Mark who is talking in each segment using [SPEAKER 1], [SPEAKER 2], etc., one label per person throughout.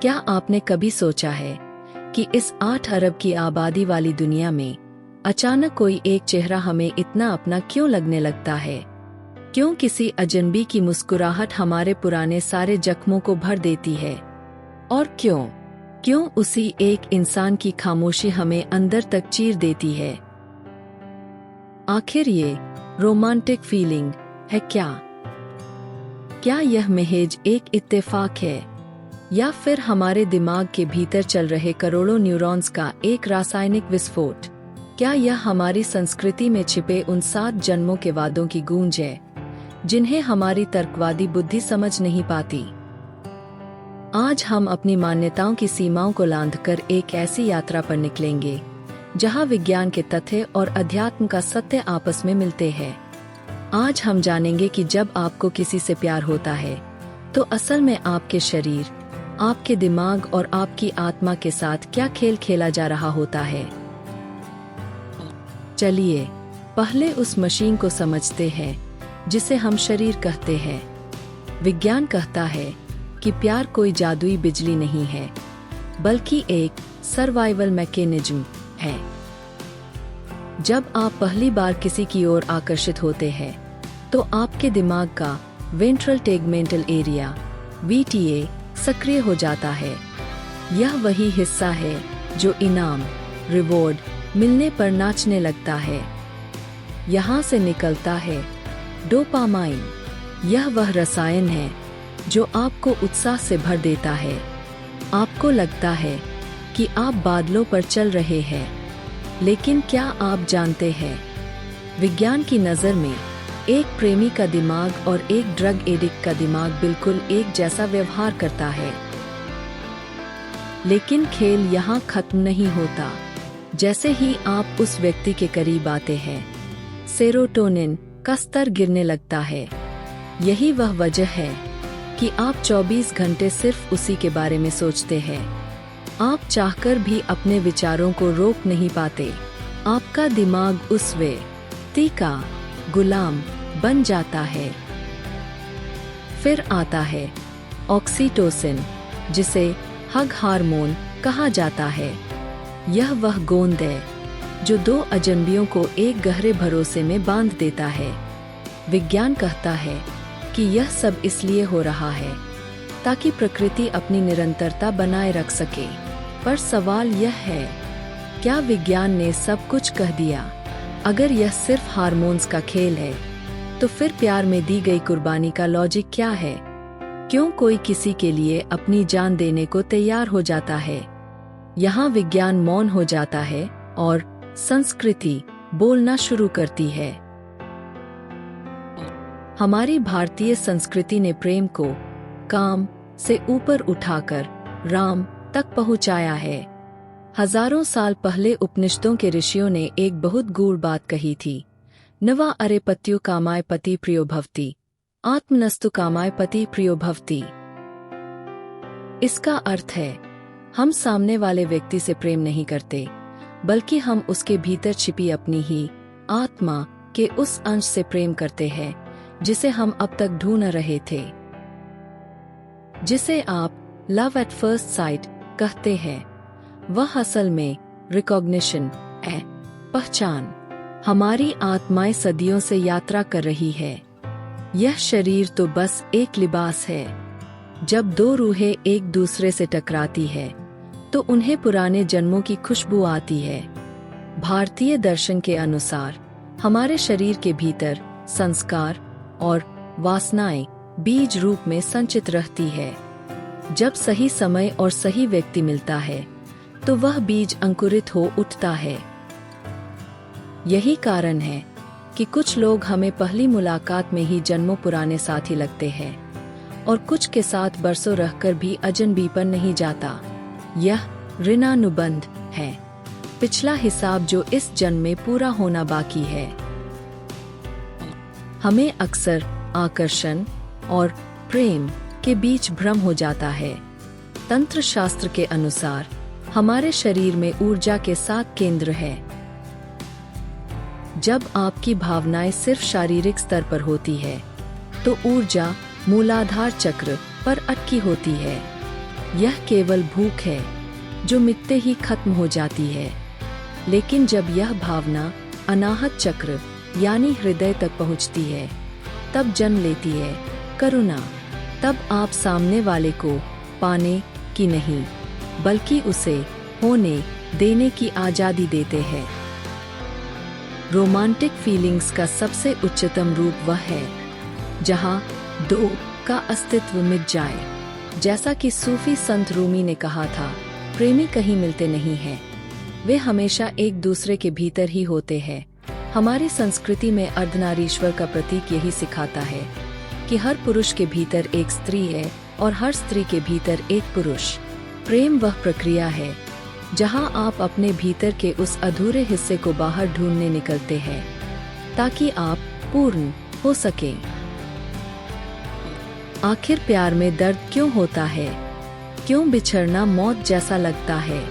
[SPEAKER 1] क्या आपने कभी सोचा है कि इस 8 अरब की आबादी वाली दुनिया में अचानक कोई एक चेहरा हमें इतना अपना क्यों लगने लगता है? क्यों किसी अजनबी की मुस्कुराहट हमारे पुराने सारे जख्मों को भर देती है? और क्यों उसी एक इंसान की खामोशी हमें अंदर तक चीर देती है? आखिर ये रोमांटिक फीलिंग है क्या? क्या यह महज एक इत्तेफाक है या फिर हमारे दिमाग के भीतर चल रहे करोड़ों न्यूरॉन्स का एक रासायनिक विस्फोट? क्या यह हमारी संस्कृति में छिपे उन 7 जन्मों के वादों की गूंज है जिन्हें हमारी तर्कवादी बुद्धि समझ नहीं पाती? आज हम अपनी मान्यताओं की सीमाओं को लांघकर एक ऐसी यात्रा पर निकलेंगे जहां विज्ञान के तथ्य और अध्यात्म का सत्य आपस में मिलते हैं। आज हम जानेंगे कि जब आपको किसी से प्यार होता है तो असल में आपके शरीर, आपके दिमाग और आपकी आत्मा के साथ क्या खेल खेला जा रहा होता है। चलिए पहले उस मशीन को समझते हैं जिसे हम शरीर कहते हैं। विज्ञान कहता है कि प्यार कोई जादुई बिजली नहीं है, बल्कि एक सर्वाइवल मैकेनिज्म है। जब आप पहली बार किसी की ओर आकर्षित होते हैं तो आपके दिमाग का वेंट्रल टेगमेंटल एरिया (VTA) सक्रिय हो जाता है। यह वही हिस्सा है जो इनाम, रिवॉर्ड मिलने पर नाचने लगता है। यहाँ से निकलता है डोपामाइन। यह वह रसायन है जो आपको उत्साह से भर देता है। आपको लगता है कि आप बादलों पर चल रहे हैं। लेकिन क्या आप जानते हैं, विज्ञान की नज़र में एक प्रेमी का दिमाग और एक ड्रग एडिक्ट का दिमाग बिल्कुल एक जैसा व्यवहार करता है। लेकिन खेल यहाँ खत्म नहीं होता। जैसे ही आप उस व्यक्ति के करीब आते हैं, सेरोटोनिन का स्तर गिरने लगता है। यही वह वजह है कि आप 24 घंटे सिर्फ उसी के बारे में सोचते हैं। आप चाहकर भी अपने विचारों को रोक नहीं पाते। आपका दिमाग उस व्यक्ति का गुलाम बन जाता है। फिर आता है ऑक्सीटोसिन, जिसे हग हार्मोन कहा जाता है। यह वह गोंद है जो 2 अजनबियों को एक गहरे भरोसे में बांध देता है। विज्ञान कहता है कि यह सब इसलिए हो रहा है ताकि प्रकृति अपनी निरंतरता बनाए रख सके। पर सवाल यह है, क्या विज्ञान ने सब कुछ कह दिया? अगर यह सिर्फ हार्मोन्स का खेल है, तो फिर प्यार में दी गई कुर्बानी का लॉजिक क्या है? क्यों कोई किसी के लिए अपनी जान देने को तैयार हो जाता है? यहाँ विज्ञान मौन हो जाता है और संस्कृति बोलना शुरू करती है। हमारी भारतीय संस्कृति ने प्रेम को काम से ऊपर उठाकर राम तक पहुँचाया है। हजारों साल पहले उपनिषदों के ऋषियों ने एक बहुत गूढ़ बात कही थी, नवा अरे पत्यु कामाय पति प्रियो भवति, आत्मनस्तु कामाय पति प्रियो भवति। इसका अर्थ है, हम सामने वाले व्यक्ति से प्रेम नहीं करते, बल्कि हम उसके भीतर छिपी अपनी ही आत्मा के उस अंश से प्रेम करते हैं जिसे हम अब तक ढूंढ रहे थे, जिसे आप लव एट फर्स्ट साइट कहते हैं। वह असल में रिकॉग्निशन है, पहचान। हमारी आत्माएं सदियों से यात्रा कर रही है। यह शरीर तो बस एक लिबास है। जब 2 रूहें एक दूसरे से टकराती है तो उन्हें पुराने जन्मों की खुशबू आती है। भारतीय दर्शन के अनुसार हमारे शरीर के भीतर संस्कार और वासनाएं बीज रूप में संचित रहती है। जब सही समय और सही व्यक्ति मिलता है तो वह बीज अंकुरित हो उठता है। यही कारण है कि कुछ लोग हमें पहली मुलाकात में ही जन्मों पुराने साथी लगते हैं और कुछ के साथ बरसों रहकर भी अजनबीपन नहीं जाता। यह ऋणानुबंध है, पिछला हिसाब जो इस जन्म में पूरा होना बाकी है। हमें अक्सर आकर्षण और प्रेम के बीच भ्रम हो जाता है। तंत्र शास्त्र के अनुसार हमारे शरीर में ऊर्जा के 7 केंद्र हैं। जब आपकी भावनाएं सिर्फ शारीरिक स्तर पर होती है तो ऊर्जा मूलाधार चक्र पर अटकी होती है। यह केवल भूख है जो मिटते ही खत्म हो जाती है। लेकिन जब यह भावना अनाहत चक्र यानी हृदय तक पहुंचती है, तब जन्म लेती है करुणा। तब आप सामने वाले को पाने की नहीं, बल्कि उसे होने देने की आज़ादी देते हैं। रोमांटिक फीलिंग्स का सबसे उच्चतम रूप वह है जहां दो का अस्तित्व मिट जाए। जैसा कि सूफी संत रूमी ने कहा था, प्रेमी कहीं मिलते नहीं हैं, वे हमेशा एक दूसरे के भीतर ही होते हैं। हमारी संस्कृति में अर्धनारीश्वर का प्रतीक यही सिखाता है कि हर पुरुष के भीतर एक स्त्री है और हर स्त्री के भीतर एक पुरुष। प्रेम वह प्रक्रिया है जहां आप अपने भीतर के उस अधूरे हिस्से को बाहर ढूंढने निकलते हैं ताकि आप पूर्ण हो सकें। आखिर प्यार में दर्द क्यों होता है? क्यों बिछड़ना मौत जैसा लगता है?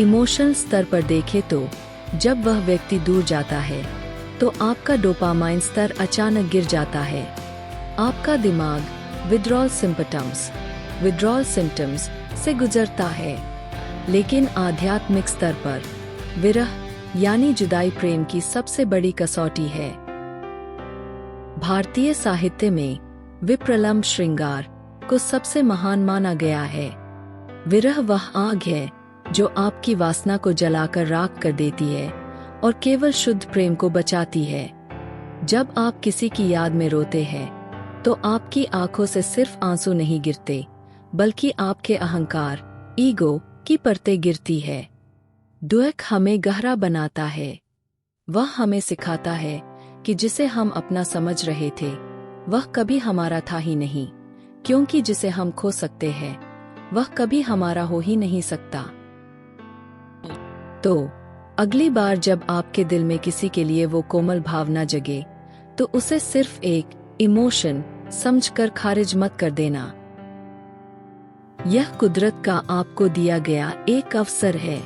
[SPEAKER 1] इमोशनल स्तर पर देखें तो जब वह व्यक्ति दूर जाता है तो आपका डोपामाइन स्तर अचानक गिर जाता है। आपका दिमाग विड्रॉल सिम्पटम्स से गुजरता है। लेकिन आध्यात्मिक स्तर पर विरह यानी जुदाई प्रेम की सबसे बड़ी कसौटी है। भारतीय साहित्य में विप्रलंब श्रृंगार को सबसे महान माना गया है। विरह वह आग है जो आपकी वासना को जलाकर राख कर देती है और केवल शुद्ध प्रेम को बचाती है। जब आप किसी की याद में रोते हैं तो आपकी आंखों से सिर्फ आंसू नहीं गिरते, बल्कि आपके अहंकार ईगो की परतें गिरती है। दुख हमें गहरा बनाता है। वह हमें सिखाता है कि जिसे हम अपना समझ रहे थे वह कभी हमारा था ही नहीं, क्योंकि जिसे हम खो सकते हैं वह कभी हमारा हो ही नहीं सकता। तो अगली बार जब आपके दिल में किसी के लिए वो कोमल भावना जगे तो उसे सिर्फ एक इमोशन समझकर खारिज मत कर देना। यह कुदरत का आपको दिया गया एक अवसर है।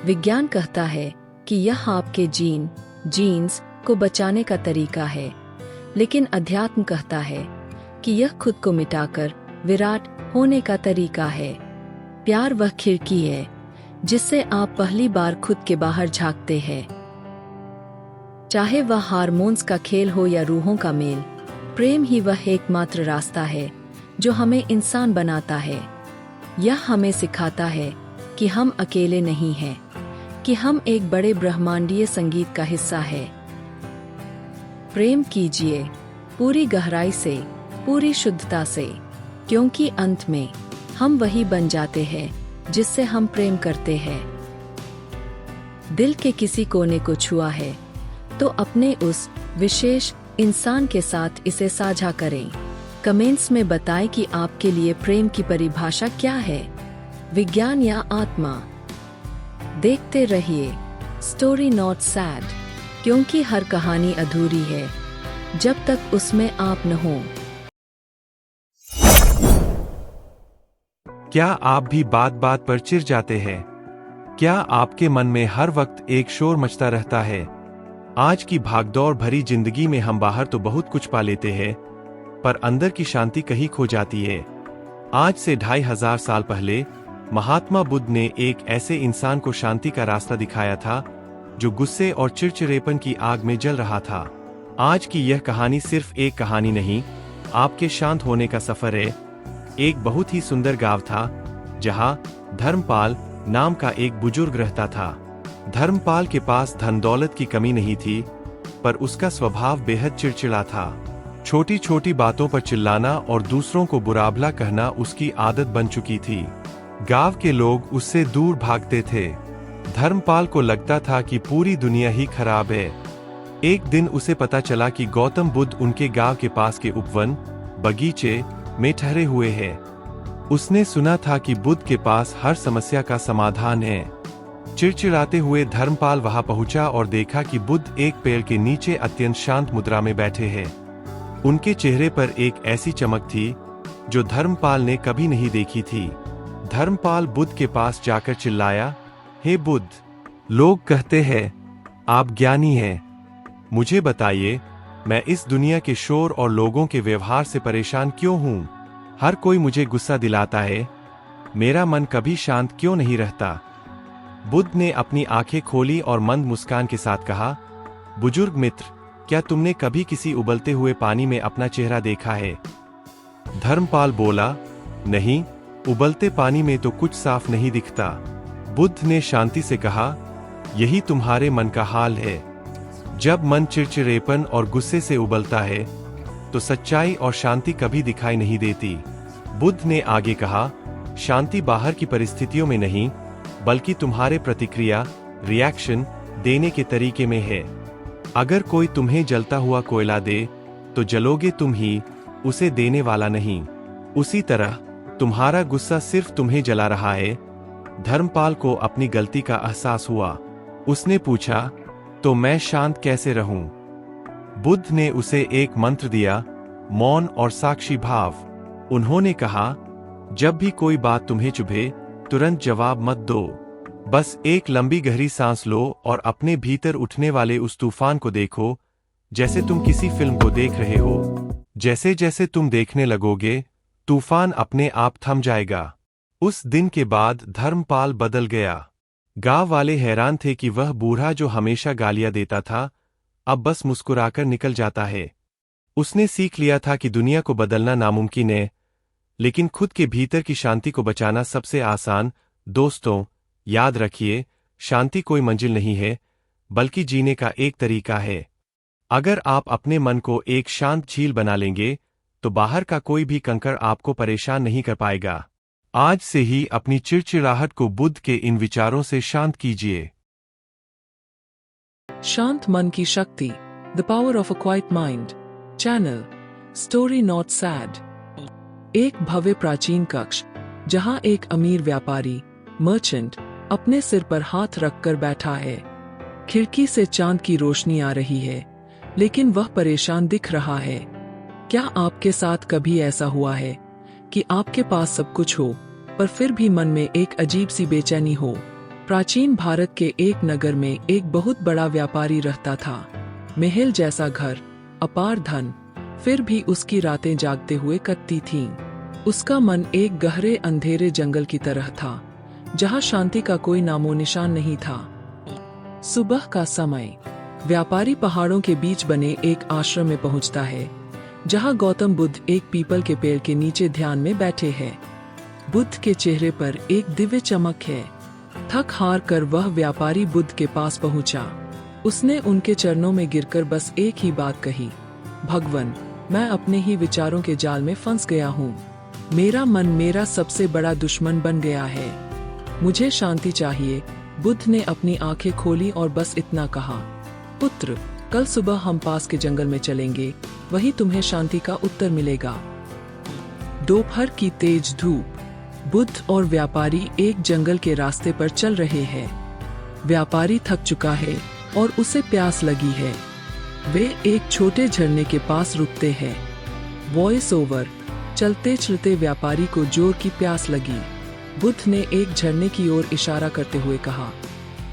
[SPEAKER 1] विज्ञान कहता है कि यह आपके जीन्स को बचाने का तरीका है, लेकिन अध्यात्म कहता है कि यह खुद को मिटाकर विराट होने का तरीका है। प्यार वह खिड़की है जिससे आप पहली बार खुद के बाहर झांकते हैं। चाहे वह हार्मोन्स का खेल हो या रूहों का मेल, प्रेम ही वह एकमात्र रास्ता है जो हमें इंसान बनाता है। यह हमें सिखाता है कि हम अकेले नहीं हैं, कि हम एक बड़े ब्रह्मांडीय संगीत का हिस्सा है। प्रेम कीजिए पूरी गहराई से, पूरी शुद्धता से, क्योंकि अंत में हम वही बन जाते हैं जिससे हम प्रेम करते हैं। दिल के किसी कोने को छुआ है तो अपने उस विशेष इंसान के साथ इसे साझा करें। कमेंट्स में बताएं कि आपके लिए प्रेम की परिभाषा क्या है, विज्ञान या आत्मा। देखते रहिए स्टोरी नॉट सैड, क्योंकि हर कहानी अधूरी है जब तक उसमें आप न हो।
[SPEAKER 2] क्या आप भी बात बात पर चिढ़ जाते हैं? क्या आपके मन में हर वक्त एक शोर मचता रहता है? आज की भागदौड़ भरी जिंदगी में हम बाहर तो बहुत कुछ पा लेते हैं, पर अंदर की शांति कहीं खो जाती है। आज से 2500 साल पहले महात्मा बुद्ध ने एक ऐसे इंसान को शांति का रास्ता दिखाया था जो गुस्से और चिड़चिड़ेपन की आग में जल रहा था। आज की यह कहानी सिर्फ एक कहानी नहीं, आपके शांत होने का सफर है। एक बहुत ही सुंदर गांव था जहां धर्मपाल नाम का एक बुजुर्ग रहता था। धर्मपाल के पास धन दौलत की कमी नहीं थी, पर उसका स्वभाव बेहद चिड़चिड़ा था। छोटी छोटी बातों पर चिल्लाना और दूसरों को बुरा भला कहना उसकी आदत बन चुकी थी। गांव के लोग उससे दूर भागते थे। धर्मपाल को लगता था कि पूरी दुनिया ही खराब है। एक दिन उसे पता चला कि गौतम बुद्ध उनके गांव के पास के उपवन बगीचे में ठहरे हुए हैं। उसने सुना था कि बुद्ध के पास हर समस्या का समाधान है। चिड़चिड़ाते हुए धर्मपाल वहां पहुंचा और देखा कि बुद्ध एक पेड़ के नीचे अत्यंत शांत मुद्रा में बैठे हैं। उनके चेहरे पर एक ऐसी चमक थी जो धर्मपाल ने कभी नहीं देखी थी। धर्मपाल बुद्ध के पास जाकर चिल्लाया, हे बुद्ध, लोग कहते हैं आप ज्ञानी हैं। मुझे बताइए, मैं इस दुनिया के शोर और लोगों के व्यवहार से परेशान क्यों हूँ? हर कोई मुझे गुस्सा दिलाता है, मेरा मन कभी शांत क्यों नहीं रहता? बुद्ध ने अपनी आंखें खोली और मंद मुस्कान के साथ कहा, बुजुर्ग मित्र, क्या तुमने कभी किसी उबलते हुए पानी में अपना चेहरा देखा है? धर्मपाल बोला, नहीं, उबलते पानी में तो कुछ साफ नहीं दिखता। बुद्ध ने शांति से कहा, यही तुम्हारे मन का हाल है। जब मन चिड़चिड़ेपन और गुस्से से उबलता है तो सच्चाई और शांति कभी दिखाई नहीं देती। बुद्ध ने आगे कहा, शांति बाहर की परिस्थितियों में नहीं, बल्कि तुम्हारे प्रतिक्रिया, रिएक्शन देने के तरीके में है। अगर कोई तुम्हें जलता हुआ कोयला दे तो जलोगे तुम ही, उसे देने वाला नहीं। उसी तरह तुम्हारा गुस्सा सिर्फ तुम्हें जला रहा है। धर्मपाल को अपनी गलती का एहसास हुआ। उसने पूछा, तो मैं शांत कैसे रहूं? बुद्ध ने उसे एक मंत्र दिया, मौन और साक्षी भाव। उन्होंने कहा, जब भी कोई बात तुम्हें चुभे तुरंत जवाब मत दो। बस एक लंबी गहरी सांस लो और अपने भीतर उठने वाले उस तूफान को देखो, जैसे तुम किसी फिल्म को देख रहे हो। जैसे जैसे तुम देखने लगोगे, तूफान अपने आप थम जाएगा। उस दिन के बाद धर्मपाल बदल गया। गांव वाले हैरान थे कि वह बूढ़ा जो हमेशा गालियां देता था, अब बस मुस्कुराकर निकल जाता है। उसने सीख लिया था कि दुनिया को बदलना नामुमकिन है, लेकिन खुद के भीतर की शांति को बचाना सबसे आसान। दोस्तों, याद रखिए, शांति कोई मंजिल नहीं है, बल्कि जीने का एक तरीका है। अगर आप अपने मन को एक शांत झील बना लेंगे, तो बाहर का कोई भी कंकड़ आपको परेशान नहीं कर पाएगा। आज से ही अपनी चिड़चिड़ाहट को बुद्ध के इन विचारों से शांत कीजिए।
[SPEAKER 3] शांत मन की शक्ति, the power of a quite mind. Channel story not sad. एक भव्य प्राचीन कक्ष, जहां एक अमीर व्यापारी, मर्चेंट, अपने सिर पर हाथ रखकर बैठा है। खिड़की से चांद की रोशनी आ रही है, लेकिन वह परेशान दिख रहा है। क्या आपके साथ कभी ऐसा हुआ है कि आपके पास सब कुछ हो, पर फिर भी मन में एक अजीब सी बेचैनी हो? प्राचीन भारत के एक नगर में एक बहुत बड़ा व्यापारी रहता था। महल जैसा घर, अपार धन, फिर भी उसकी रातें जागते हुए कटती थीं। उसका मन एक गहरे अंधेरे जंगल की तरह था, जहां शांति का कोई नामो निशान नहीं था। सुबह का समय, व्यापारी पहाड़ों के बीच बने एक आश्रम में पहुंचता है, जहां गौतम बुद्ध एक पीपल के पेड़ के नीचे ध्यान में बैठे हैं। बुद्ध के चेहरे पर एक दिव्य चमक है। थक हार कर वह व्यापारी बुद्ध के पास पहुंचा। उसने उनके चरणों में गिरकर बस एक ही बात कही, भगवान, मैं अपने ही विचारों के जाल में फंस गया हूँ। मेरा मन मेरा सबसे बड़ा दुश्मन बन गया है। मुझे शांति चाहिए। बुद्ध ने अपनी आंखें खोली और बस इतना कहा, पुत्र, कल सुबह हम पास के जंगल में चलेंगे, वही तुम्हें शांति का उत्तर मिलेगा। दोपहर की तेज धूप। बुद्ध और व्यापारी एक जंगल के रास्ते पर चल रहे हैं। व्यापारी थक चुका है और उसे प्यास लगी है। वे एक छोटे झरने के पास रुकते हैं। Voice over. चलते चलते व्यापारी को जोर की प्यास लगी। बुद्ध ने एक झरने की ओर इशारा करते हुए कहा,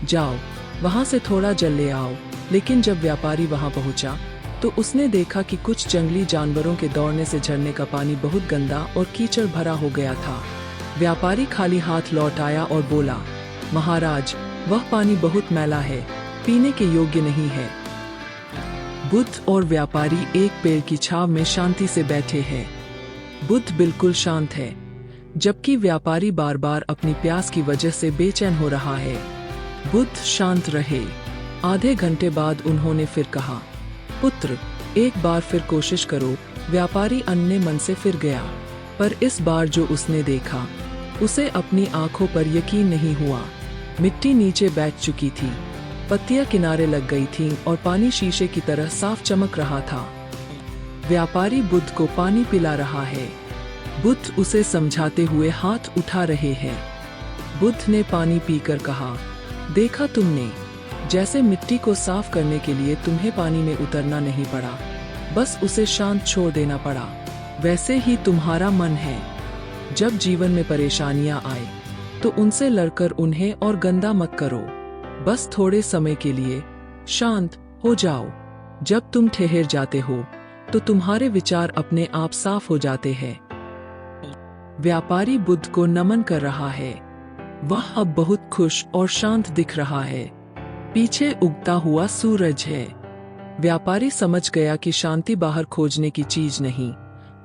[SPEAKER 3] जाओ, वहां से थोड़ा जल ले आओ। लेकिन जब व्यापारी वहां पहुंचा, तो उसने देखा कि कुछ जंगली जानवरों के दौड़ने से झरने का पानी बहुत गंदा और कीचड़ भरा हो गया था। व्यापारी खाली हाथ लौट आया और बोला, महाराज, वह पानी बहुत मैला है, पीने के योग्य नहीं है। बुद्ध और व्यापारी एक पेड़ की छांव में शांति से बैठे हैं। बुद्ध बिल्कुल शांत है, जबकि व्यापारी बार बार अपनी प्यास की वजह से बेचैन हो रहा है। बुद्ध शांत रहे। आधे घंटे बाद उन्होंने फिर कहा, पुत्र, एक बार फिर कोशिश करो। व्यापारी अन्य मन से फिर गया, पर इस बार जो उसने देखा, उसे अपनी आंखों पर यकीन नहीं हुआ। मिट्टी नीचे बैठ चुकी थी, पत्तियां किनारे लग गई थीं और पानी शीशे की तरह साफ चमक रहा था। व्यापारी बुद्ध को पानी पिला रहा है। बुद्ध उसे समझाते हुए हाथ उठा रहे हैं। बुद्ध ने पानी पीकर कहा, देखा तुमने, जैसे मिट्टी को साफ करने के लिए तुम्हें पानी में उतरना नहीं पड़ा, बस उसे शांत छोड़ देना पड़ा। वैसे ही तुम्हारा मन है। जब जीवन में परेशानियां आए, तो उनसे लड़कर उन्हें और गंदा मत करो। बस थोड़े समय के लिए शांत हो जाओ। जब तुम ठहर जाते हो, तो तुम्हारे विचार अपने आप साफ हो जाते हैं। व्यापारी बुद्ध को नमन कर रहा है। वह अब बहुत खुश और शांत दिख रहा है। पीछे उगता हुआ सूरज है। व्यापारी समझ गया कि शांति बाहर खोजने की चीज नहीं,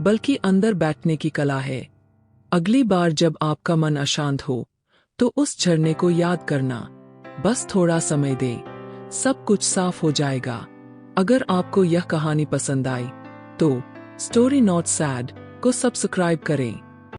[SPEAKER 3] बल्कि अंदर बैठने की कला है। अगली बार जब आपका मन अशांत हो, तो उस झरने को याद करना। बस थोड़ा समय दे, सब कुछ साफ हो जाएगा। अगर आपको यह कहानी पसंद आई, तो स्टोरी नॉट सैड को सब्सक्राइब करें।